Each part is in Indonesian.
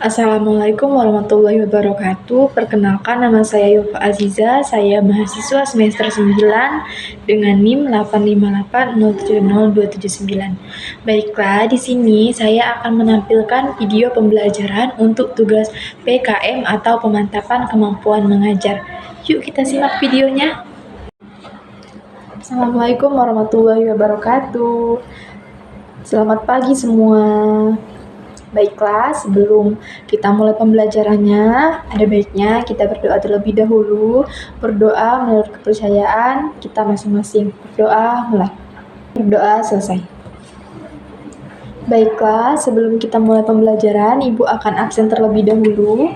Assalamualaikum warahmatullahi wabarakatuh. Perkenalkan, nama saya Yofa Aziza. Saya mahasiswa semester 9 dengan NIM 858070279. Baiklah, di sini saya akan menampilkan video pembelajaran untuk tugas PKM atau pemantapan kemampuan mengajar. Yuk kita simak videonya. Assalamualaikum warahmatullahi wabarakatuh. Selamat pagi semua. Baiklah, sebelum kita mulai pembelajarannya, ada baiknya kita berdoa terlebih dahulu. Berdoa menurut kepercayaan kita masing-masing. Berdoa selesai. Baiklah, sebelum kita mulai pembelajaran, Ibu akan absen terlebih dahulu.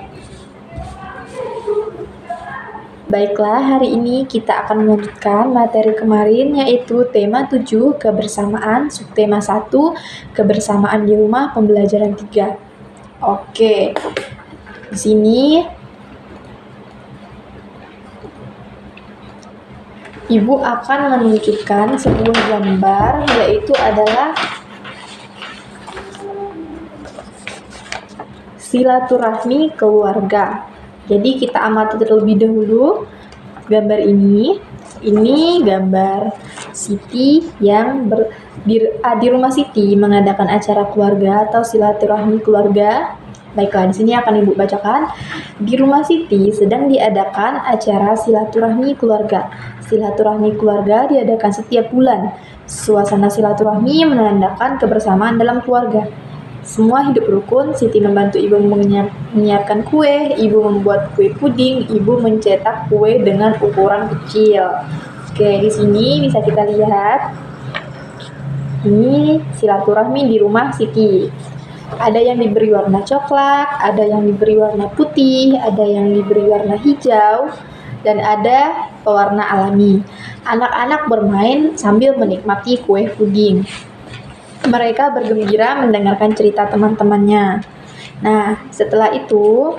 Baiklah, hari ini kita akan melanjutkan materi kemarin, yaitu tema 7, kebersamaan, subtema 1, kebersamaan di rumah, pembelajaran 3. Oke, di sini Ibu akan menunjukkan sebuah gambar, yaitu adalah silaturahmi keluarga. Jadi kita amati terlebih dahulu gambar ini. Ini gambar Siti yang di rumah Siti mengadakan acara keluarga atau silaturahmi keluarga. Baiklah, di sini akan Ibu bacakan. Di rumah Siti sedang diadakan acara silaturahmi keluarga. Silaturahmi keluarga diadakan setiap bulan. Suasana silaturahmi menandakan kebersamaan dalam keluarga. Semua hidup rukun. Siti membantu ibu menyiapkan kue, ibu membuat kue puding, ibu mencetak kue dengan ukuran kecil. Oke, di sini bisa kita lihat ini silaturahmi di rumah Siti. Ada yang diberi warna coklat, ada yang diberi warna putih, ada yang diberi warna hijau, dan ada pewarna alami. Anak-anak bermain sambil menikmati kue puding. Mereka bergembira mendengarkan cerita teman-temannya. Nah, setelah itu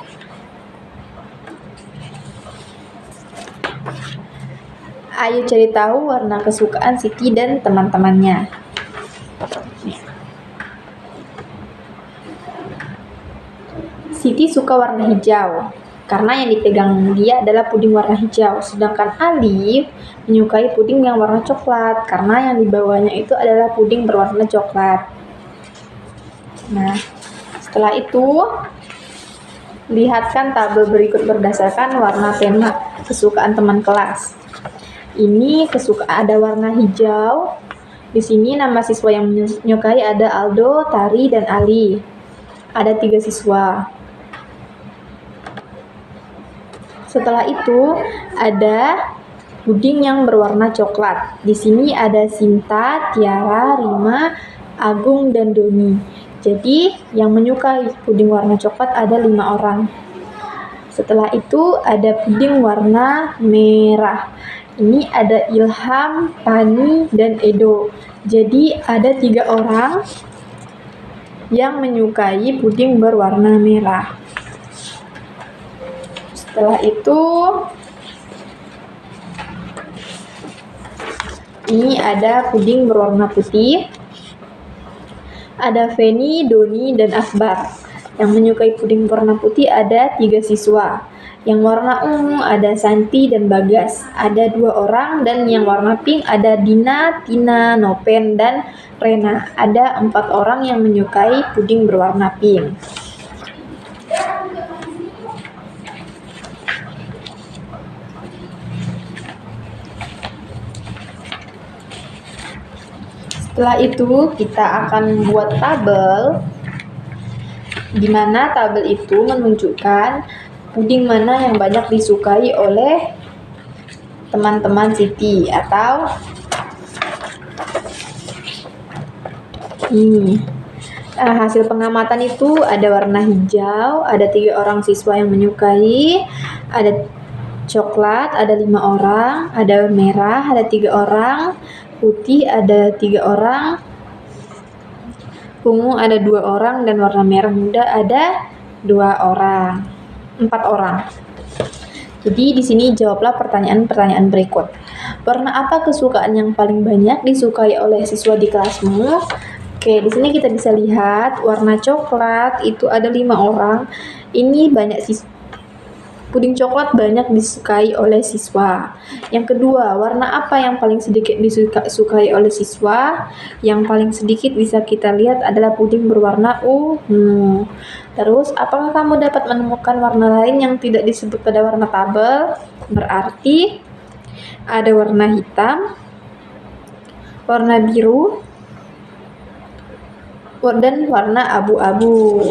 ayo cari tahu warna kesukaan Siti dan teman-temannya. Siti suka warna hijau karena yang dipegang dia adalah puding warna hijau, sedangkan Ali menyukai puding yang warna coklat karena yang dibawanya itu adalah puding berwarna coklat. Nah, setelah itu lihatkan tabel berikut berdasarkan warna tema kesukaan teman kelas. Ini ada warna hijau. Di sini nama siswa yang menyukai ada Aldo, Tari, dan Ali. Ada 3 siswa. Setelah itu ada puding yang berwarna coklat. Di sini ada Sinta, Tiara, Rima, Agung, dan Doni. Jadi yang menyukai puding warna coklat ada 5 orang. Setelah itu ada puding warna merah. Ini ada Ilham, Pani, dan Edo. Jadi ada 3 orang yang menyukai puding berwarna merah. Setelah itu ini ada puding berwarna putih. Ada Feni, Doni, dan Akbar. Yang menyukai puding berwarna putih ada 3 siswa. Yang warna ungu ada Santi dan Bagas. Ada 2 orang. Dan yang warna pink ada Dina, Tina, Nopen, dan Rena. Ada 4 orang yang menyukai puding berwarna pink. Setelah itu kita akan membuat tabel, di mana tabel itu menunjukkan puding mana yang banyak disukai oleh teman-teman Siti atau ini. Hasil pengamatan itu ada warna hijau, ada 3 orang siswa yang menyukai, ada coklat, ada 5 orang, ada merah, ada 3 orang, putih ada 3 orang, ungu ada 2 orang, dan warna merah muda ada 4 orang. Jadi di sini jawablah pertanyaan-pertanyaan berikut. Warna apa kesukaan yang paling banyak disukai oleh siswa di kelasmu? Oke, di sini kita bisa lihat warna coklat itu ada 5 orang. Ini banyak puding coklat banyak disukai oleh siswa. Yang kedua, warna apa yang paling sedikit disukai oleh siswa? Yang paling sedikit bisa kita lihat adalah puding berwarna ungu. Terus, apakah kamu dapat menemukan warna lain yang tidak disebut pada warna tabel? Berarti ada warna hitam, warna biru, dan warna abu-abu.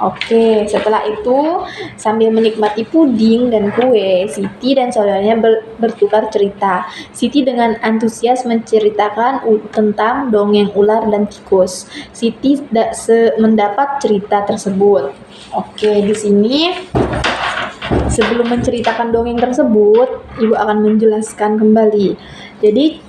Oke, setelah itu sambil menikmati puding dan kue, Siti dan saudaranya bertukar cerita. Siti dengan antusias menceritakan tentang dongeng ular dan tikus. Siti mendapat cerita tersebut. Oke, di sini sebelum menceritakan dongeng tersebut, Ibu akan menjelaskan kembali. Jadi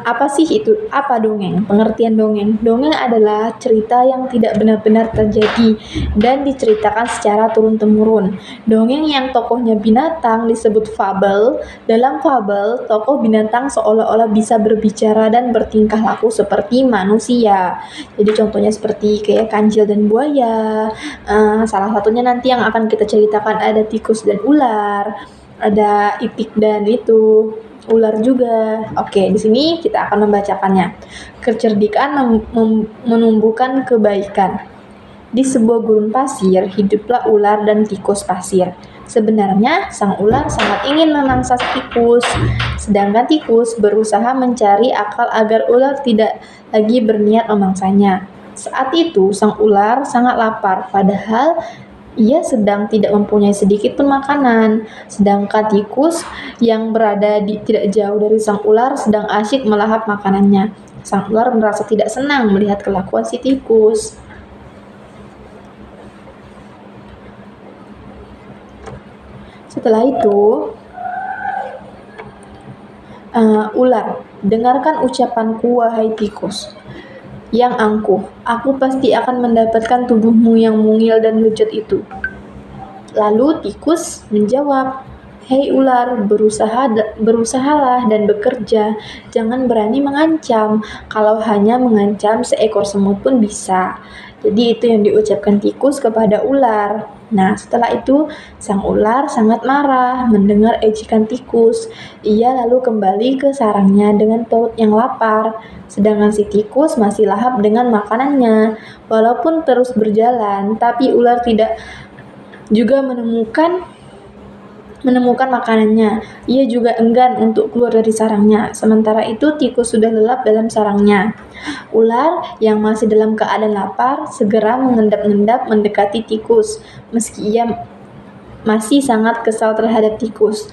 apa sih itu? Apa dongeng? Pengertian dongeng. Dongeng adalah cerita yang tidak benar-benar terjadi dan diceritakan secara turun-temurun. Dongeng yang tokohnya binatang disebut fabel. Dalam fabel, tokoh binatang seolah-olah bisa berbicara dan bertingkah laku seperti manusia. Jadi contohnya seperti kayak kancil dan buaya. Salah satunya nanti yang akan kita ceritakan ada tikus dan ular, ada itik dan itu ular juga. Oke, di sini kita akan membacakannya. Kecerdikan menumbuhkan kebaikan. Di sebuah gurun pasir, hiduplah ular dan tikus pasir. Sebenarnya, sang ular sangat ingin memangsa tikus, sedangkan tikus berusaha mencari akal agar ular tidak lagi berniat memangsanya. Saat itu, sang ular sangat lapar, padahal ia sedang tidak mempunyai sedikit pun makanan, sedangkan tikus yang berada tidak jauh dari sang ular sedang asyik melahap makanannya. Sang ular merasa tidak senang melihat kelakuan si tikus. Setelah itu, ular, dengarkan ucapanku wahai tikus yang angkuh, aku pasti akan mendapatkan tubuhmu yang mungil dan bejat itu. Lalu tikus menjawab, hei ular, berusahalah dan bekerja, jangan berani mengancam, kalau hanya mengancam seekor semut pun bisa. Jadi itu yang diucapkan tikus kepada ular. Nah, setelah itu sang ular sangat marah mendengar ejekan tikus. Ia lalu kembali ke sarangnya dengan perut yang lapar. Sedangkan si tikus masih lahap dengan makanannya. Walaupun terus berjalan, tapi ular tidak juga menemukan makanannya. Ia juga enggan untuk keluar dari sarangnya. Sementara itu tikus sudah lelap dalam sarangnya. Ular yang masih dalam keadaan lapar segera mengendap-endap mendekati tikus, meski ia masih sangat kesal terhadap tikus.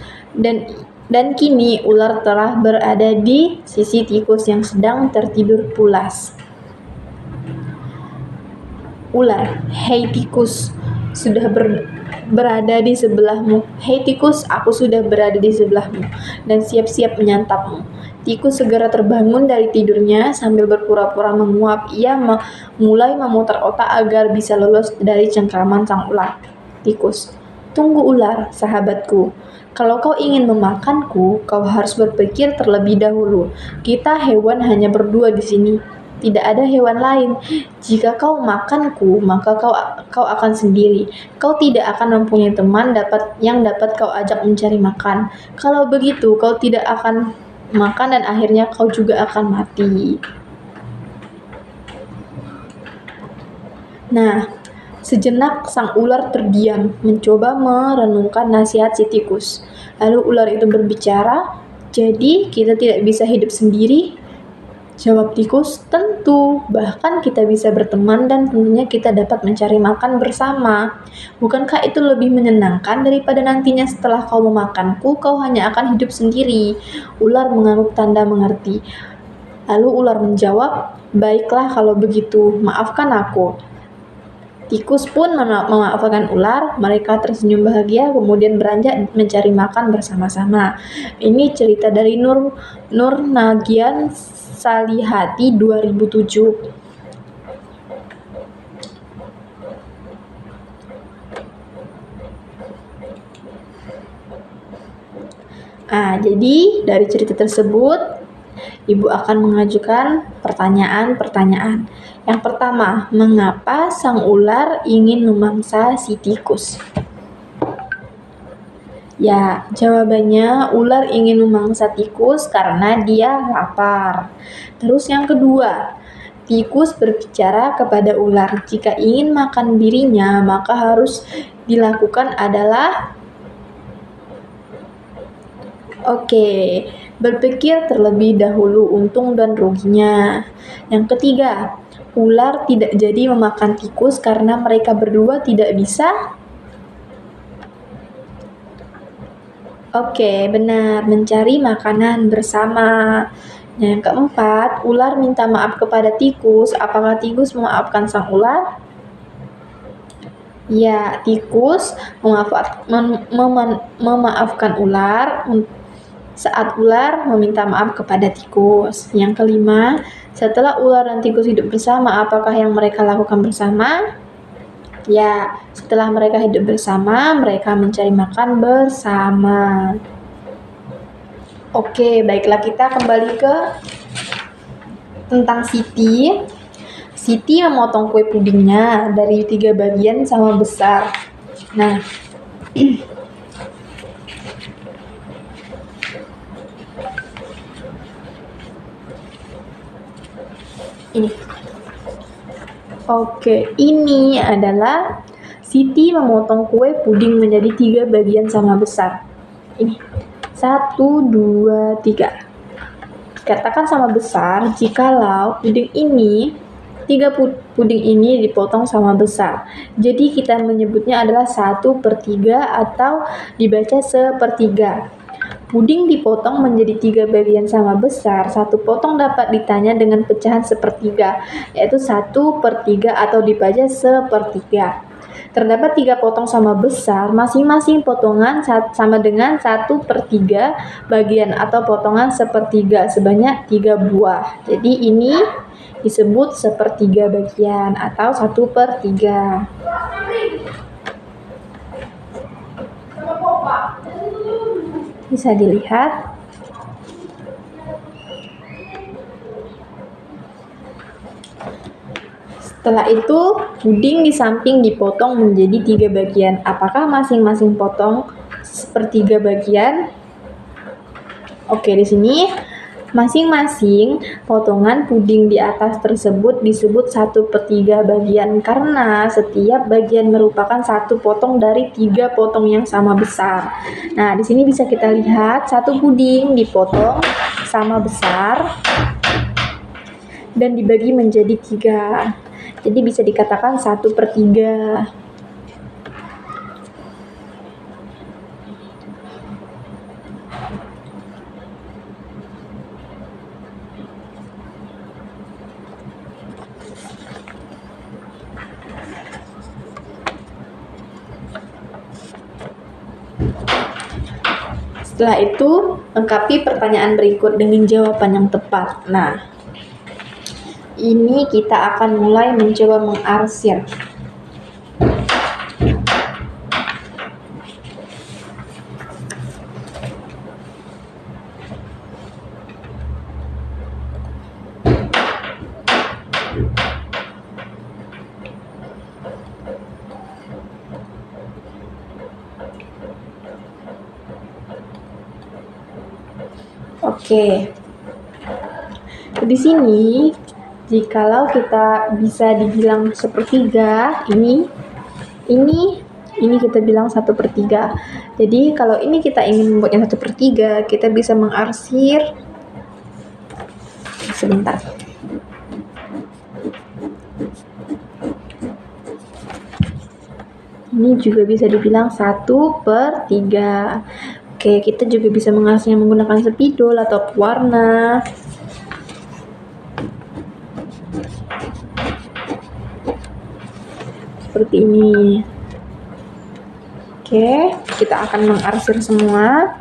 Dan kini ular telah berada di sisi tikus yang sedang tertidur pulas. Ular, hei tikus, sudah berada di sebelahmu. Hei tikus, aku sudah berada di sebelahmu dan siap-siap menyantapmu. Tikus segera terbangun dari tidurnya sambil berpura-pura menguap. Ia mulai memutar otak agar bisa lolos dari cengkraman sang ular. Tikus, tunggu ular, sahabatku. Kalau kau ingin memakanku, kau harus berpikir terlebih dahulu. Kita hewan hanya berdua di sini. Tidak ada hewan lain. Jika kau makanku, maka kau akan sendiri. Kau tidak akan mempunyai teman yang dapat kau ajak mencari makan. Kalau begitu, kau tidak akan makan dan akhirnya kau juga akan mati. Nah, sejenak sang ular terdiam, mencoba merenungkan nasihat si tikus. Lalu ular itu berbicara, jadi kita tidak bisa hidup sendiri? Jawab tikus, tentu, bahkan kita bisa berteman dan tentunya kita dapat mencari makan bersama. Bukankah itu lebih menyenangkan daripada nantinya setelah kau memakanku, kau hanya akan hidup sendiri? Ular mengangguk tanda mengerti. Lalu ular menjawab, baiklah kalau begitu, maafkan aku. Tikus pun memaafkan ular, mereka tersenyum bahagia kemudian beranjak mencari makan bersama-sama. Ini cerita dari Nur Nagian Salihati 2007. Jadi dari cerita tersebut Ibu akan mengajukan pertanyaan pertanyaan-pertanyaan. Yang pertama, mengapa sang ular ingin memangsa si tikus? Ya, jawabannya ular ingin memangsa tikus karena dia lapar. Terus yang kedua, tikus berbicara kepada ular, jika ingin makan dirinya, maka harus dilakukan adalah berpikir terlebih dahulu untung dan ruginya. Yang ketiga, ular tidak jadi memakan tikus karena mereka berdua tidak bisa. Benar, mencari makanan bersama. Yang keempat, ular minta maaf kepada tikus. Apakah tikus memaafkan sang ular? Ya, tikus memaafkan ular saat ular meminta maaf kepada tikus. Yang kelima, setelah ular dan tikus hidup bersama, apakah yang mereka lakukan bersama? Ya, setelah mereka hidup bersama, mereka mencari makan bersama. Baiklah, kita kembali ke tentang Siti. Siti memotong kue pudingnya dari 3 bagian sama besar. Nah, ini. Ini adalah Siti memotong kue puding menjadi 3 bagian sama besar. Ini 1, 2, 3. Dikatakan sama besar jikalau puding ini 3 puding ini dipotong sama besar. Jadi kita menyebutnya adalah 1/3 atau dibaca 1/3. Puding dipotong menjadi 3 bagian sama besar. 1 potong dapat ditanya dengan pecahan 1/3, yaitu 1/3 atau dibaca 1/3. Terdapat 3 potong sama besar, masing-masing potongan sama dengan 1/3 bagian atau potongan 1/3 sebanyak 3 buah. Jadi ini disebut 1/3 bagian atau 1/3. Bisa dilihat. Setelah itu, puding di samping dipotong menjadi 3 bagian. Apakah masing-masing potong 1/3 bagian? Di sini masing-masing potongan puding di atas tersebut disebut 1/3 bagian karena setiap bagian merupakan 1 potong dari 3 potong yang sama besar. Nah, di sini bisa kita lihat 1 puding dipotong sama besar dan dibagi menjadi 3. Jadi bisa dikatakan 1/3. Setelah itu, lengkapi pertanyaan berikut dengan jawaban yang tepat. Nah, ini kita akan mulai mencoba mengarsir. Di sini jikalau kita bisa dibilang 1/3, ini kita bilang 1/3. Jadi kalau ini kita ingin membuatnya 1/3, kita bisa mengarsir sebentar. Ini juga bisa dibilang 1/3. Kita juga bisa mengarsirnya menggunakan spidol atau pewarna. Seperti ini. Kita akan mengarsir semua.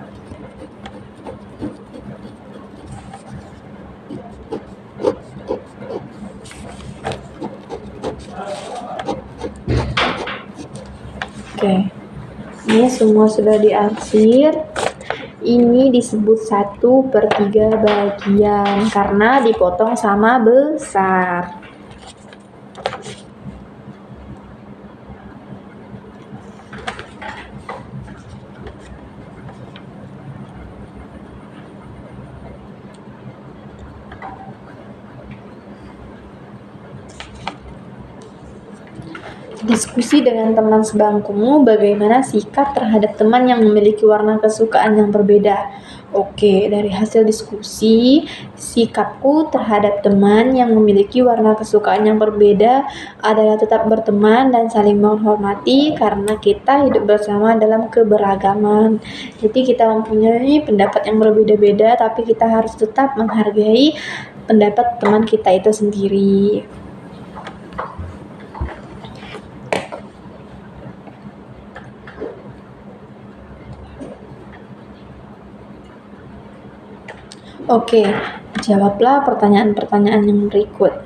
Ini semua sudah diarsir. Ini disebut 1/3 bagian karena dipotong sama besar. Diskusi dengan teman sebangkumu, bagaimana sikap terhadap teman yang memiliki warna kesukaan yang berbeda. Oke, dari hasil diskusi, sikapku terhadap teman yang memiliki warna kesukaan yang berbeda adalah tetap berteman dan saling menghormati karena kita hidup bersama dalam keberagaman. Jadi kita mempunyai pendapat yang berbeda-beda, tapi kita harus tetap menghargai pendapat teman kita itu sendiri. Oke, jawablah pertanyaan-pertanyaan yang berikut.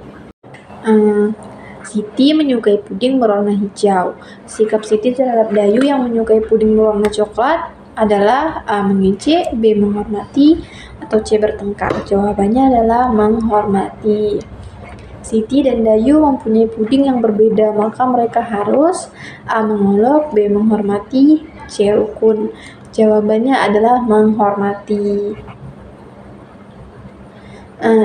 Siti menyukai puding berwarna hijau. Sikap Siti terhadap Dayu yang menyukai puding berwarna coklat adalah A. Mengejek, B. Menghormati, atau C. Bertengkar. Jawabannya adalah menghormati. Siti dan Dayu mempunyai puding yang berbeda, maka mereka harus A. Mengolok, B. Menghormati, C. Rukun. Jawabannya adalah menghormati.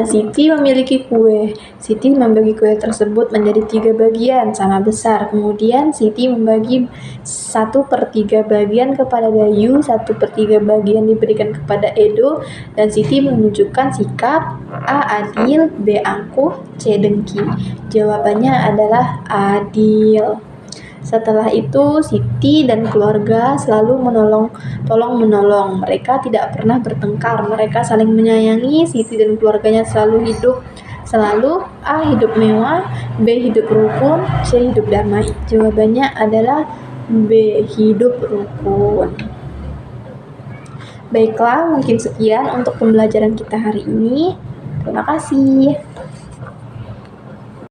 Siti memiliki kue. Siti membagi kue tersebut menjadi 3 bagian sama besar. Kemudian Siti membagi 1/3 bagian kepada Dayu, 1/3 bagian diberikan kepada Edo, dan Siti menunjukkan sikap A. Adil, B. Angkuh, C. Dengki. Jawabannya adalah adil. Setelah itu, Siti dan keluarga selalu tolong-menolong. Mereka tidak pernah bertengkar. Mereka saling menyayangi. Siti dan keluarganya selalu A. Hidup mewah, B. Hidup rukun, C. Hidup damai. Jawabannya adalah B. Hidup rukun. Baiklah, mungkin sekian untuk pembelajaran kita hari ini. Terima kasih.